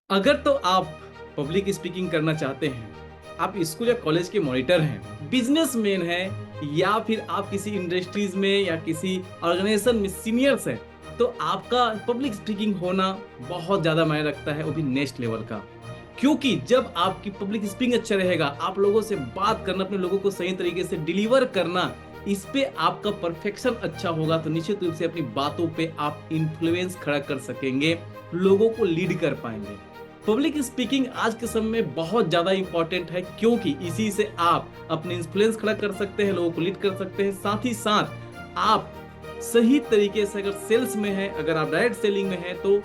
अगर तो आप पब्लिक स्पीकिंग करना चाहते हैं, आप स्कूल या कॉलेज के मॉनिटर हैं, बिजनेसमैन हैं या फिर आप किसी इंडस्ट्रीज में या किसी ऑर्गेनाइजेशन में सीनियर्स हैं, तो आपका पब्लिक स्पीकिंग होना बहुत ज़्यादा मायने रखता है, वो भी नेक्स्ट लेवल का। क्योंकि जब आपकी पब्लिक स्पीकिंग अच्छा रहेगा, आप लोगों से बात करना, अपने लोगों को सही तरीके से डिलीवर करना, इस पे आपका परफेक्शन अच्छा होगा, तो निश्चित रूप से अपनी बातों पे आप इन्फ्लुएंस खड़ा कर सकेंगे, लोगों को लीड कर पाएंगे। पब्लिक स्पीकिंग आज के समय में बहुत ज्यादा इंपॉर्टेंट है, क्योंकि इसी से आप अपने इन्फ्लुएंस खड़ा कर सकते हैं, लोगों को लीड कर सकते हैं। साथ ही साथ आप सही तरीके से, अगर सेल्स में है, अगर आप डायरेक्ट सेलिंग में है, तो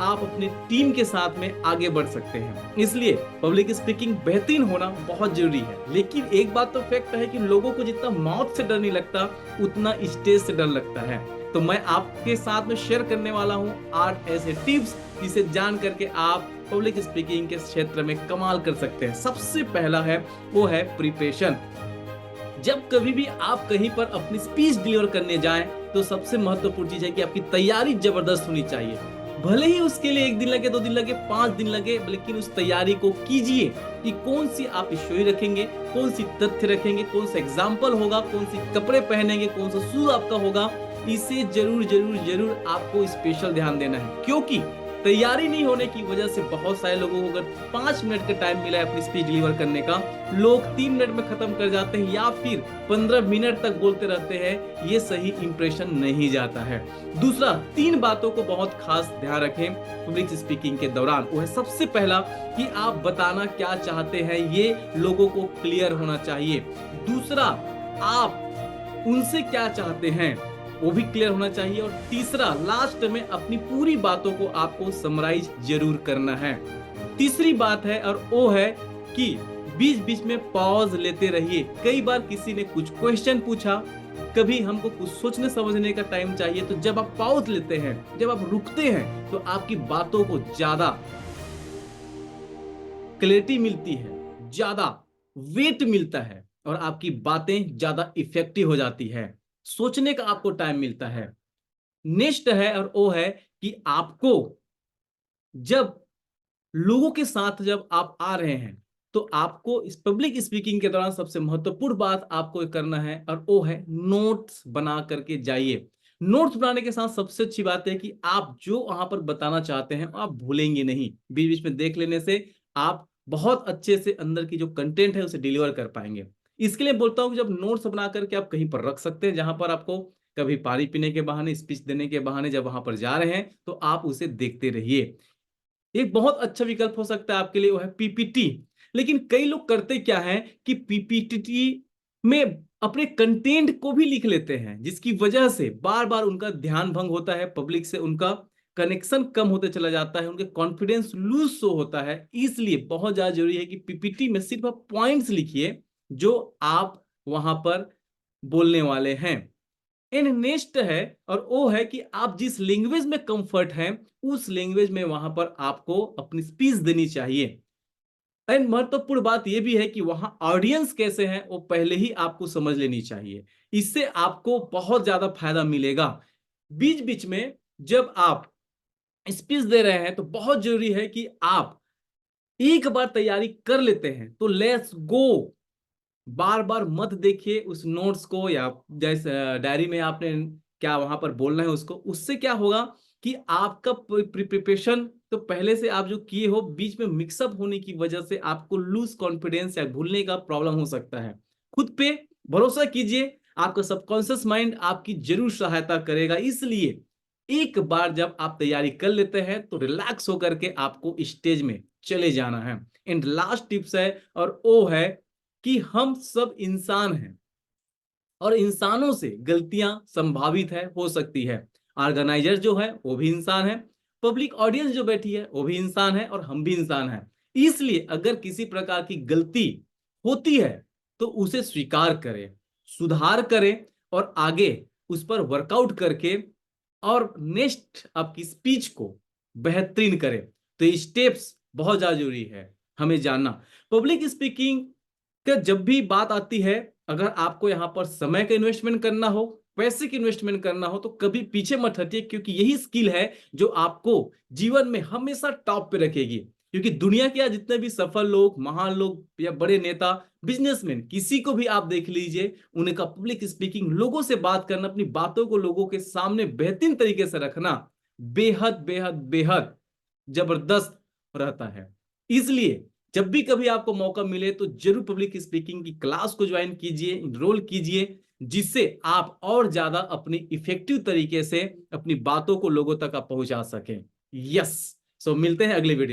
आप अपनी टीम के साथ में आगे बढ़ सकते हैं। इसलिए पब्लिक स्पीकिंग बेहतरीन होना बहुत जरूरी है। लेकिन एक बात तो फैक्ट है कि लोगों को जितना माउथ से डर नहीं लगता, उतना स्टेज से डर लगता है। तो मैं आपके साथ में शेयर करने वाला हूं 8 ऐसे टिप्स, जिसे जान करके आप पब्लिक स्पीकिंग के क्षेत्र में कमाल कर सकते हैं। सबसे पहला है, वो है प्रिपरेशन। जब कभी भी आप कहीं पर अपनी स्पीच डिलीवर करने जाएं, तो सबसे महत्वपूर्ण चीज है कि आपकी तैयारी जबरदस्त होनी चाहिए। भले ही उसके लिए 1 दिन लगे, 2 दिन लगे, 5 दिन लगे, लेकिन उस तैयारी को कीजिए कि कौन सी आप स्टोरी रखेंगे, कौन सी तथ्य रखेंगे, कौन सा एग्जाम्पल होगा, कौन सी कपड़े पहनेंगे, कौन सा शूज आपका होगा। इसे जरूर जरूर जरूर आपको स्पेशल ध्यान देना है, क्योंकि तैयारी नहीं होने की वजह से बहुत सारे लोगों को अगर 5 मिनट का टाइम मिला है अपनी स्पीच डिलीवर करने का, लोग 3 मिनट में खत्म कर जाते हैं या फिर 15 मिनट तक बोलते रहते हैं। ये सही इंप्रेशन नहीं जाता है। दूसरा, 3 बातों को बहुत खास ध्यान रखें पब्लिक स्पीकिंग के दौरान। वो है सबसे पहला कि आप बताना क्या चाहते हैं, ये लोगों को क्लियर होना चाहिए। दूसरा, आप उनसे क्या चाहते हैं, वो भी क्लियर होना चाहिए। और तीसरा, लास्ट में अपनी पूरी बातों को आपको समराइज जरूर करना है। तीसरी बात है, और वो है कि बीच बीच में पॉज लेते रहिए। कई बार किसी ने कुछ क्वेश्चन पूछा, कभी हमको कुछ सोचने समझने का टाइम चाहिए, तो जब आप पॉज लेते हैं, जब आप रुकते हैं, तो आपकी बातों को ज्यादा क्लैरिटी मिलती है, ज्यादा वेट मिलता है, और आपकी बातें ज्यादा इफेक्टिव हो जाती है। सोचने का आपको टाइम मिलता है। नेक्स्ट है, और वो है कि आपको जब लोगों के साथ जब आप आ रहे हैं, तो आपको इस पब्लिक स्पीकिंग के दौरान सबसे महत्वपूर्ण बात आपको करना है, और वो है नोट्स बना करके जाइए। नोट्स बनाने के साथ सबसे अच्छी बात है कि आप जो वहां पर बताना चाहते हैं आप भूलेंगे नहीं। बीच बीच में देख लेने से आप बहुत अच्छे से अंदर की जो कंटेंट है उसे डिलीवर कर पाएंगे। इसके लिए बोलता हूं कि जब नोट्स बना करके आप कहीं पर रख सकते हैं, जहां पर आपको कभी पानी पीने के बहाने, स्पीच देने के बहाने जब वहां पर जा रहे हैं, तो आप उसे देखते रहिए। एक बहुत अच्छा विकल्प हो सकता है आपके लिए, वो है पीपीटी। लेकिन कई लोग करते क्या है कि पीपीटी में अपने कंटेंट को भी लिख लेते हैं, जिसकी वजह से बार बार उनका ध्यान भंग होता है, पब्लिक से उनका कनेक्शन कम होते चला जाता है, उनके कॉन्फिडेंस लूज सो होता है। इसलिए बहुत ज्यादा जरूरी है कि पीपीटी में सिर्फ आप पॉइंट्स लिखिए जो आप वहां पर बोलने वाले हैं। एंड नेक्स्ट है, और वो है कि आप जिस लैंग्वेज में कंफर्ट हैं, उस लैंग्वेज में वहां पर आपको अपनी स्पीच देनी चाहिए। एंड महत्वपूर्ण बात यह भी है कि वहां ऑडियंस कैसे हैं, वो पहले ही आपको समझ लेनी चाहिए। इससे आपको बहुत ज्यादा फायदा मिलेगा। बीच बीच में जब आप स्पीच दे रहे हैं, तो बहुत जरूरी है कि आप एक बार तैयारी कर लेते हैं तो लेट्स गो, बार बार मत देखिए उस नोट्स को, या जैसे डायरी में आपने क्या वहां पर बोलना है उसको। उससे क्या होगा कि आपका प्रिपरेशन तो पहले से आप जो किए हो, बीच में मिक्सअप होने की वजह से आपको लूज कॉन्फिडेंस या भूलने का प्रॉब्लम हो सकता है। खुद पे भरोसा कीजिए, आपका सबकॉन्शियस माइंड आपकी जरूर सहायता करेगा। इसलिए एक बार जब आप तैयारी कर लेते हैं, तो रिलैक्स होकर के आपको स्टेज में चले जाना है। एंड लास्ट टिप्स है, और वो है कि हम सब इंसान हैं, और इंसानों से गलतियां संभावित है, हो सकती है। ऑर्गेनाइजर जो है वो भी इंसान है, पब्लिक ऑडियंस जो बैठी है वो भी इंसान है, और हम भी इंसान हैं। इसलिए अगर किसी प्रकार की गलती होती है, तो उसे स्वीकार करें, सुधार करें, और आगे उस पर वर्कआउट करके और नेक्स्ट आपकी स्पीच को बेहतरीन करें। तो ये स्टेप्स बहुत ज्यादा जरूरी है हमें जानना। पब्लिक स्पीकिंग का जब भी बात आती है, अगर आपको यहाँ पर समय का इन्वेस्टमेंट करना हो, पैसे की इन्वेस्टमेंट करना हो, तो कभी पीछे मत हटिए, क्योंकि यही स्किल है जो आपको जीवन में हमेशा टॉप पे रखेगी। क्योंकि दुनिया के आज जितने भी सफल लोग, महान लोग या बड़े नेता, बिजनेसमैन, किसी को भी आप देख लीजिए, उनका पब्लिक स्पीकिंग, लोगों से बात करना, अपनी बातों को लोगों के सामने बेहतरीन तरीके से रखना बेहद बेहद बेहद जबरदस्त रहता है। इसलिए जब भी कभी आपको मौका मिले तो जरूर पब्लिक स्पीकिंग की क्लास को ज्वाइन कीजिए, इनरोल कीजिए, जिससे आप और ज्यादा अपनी इफेक्टिव तरीके से अपनी बातों को लोगों तक आप पहुंचा सकें। यस, सो मिलते हैं अगले वीडियो।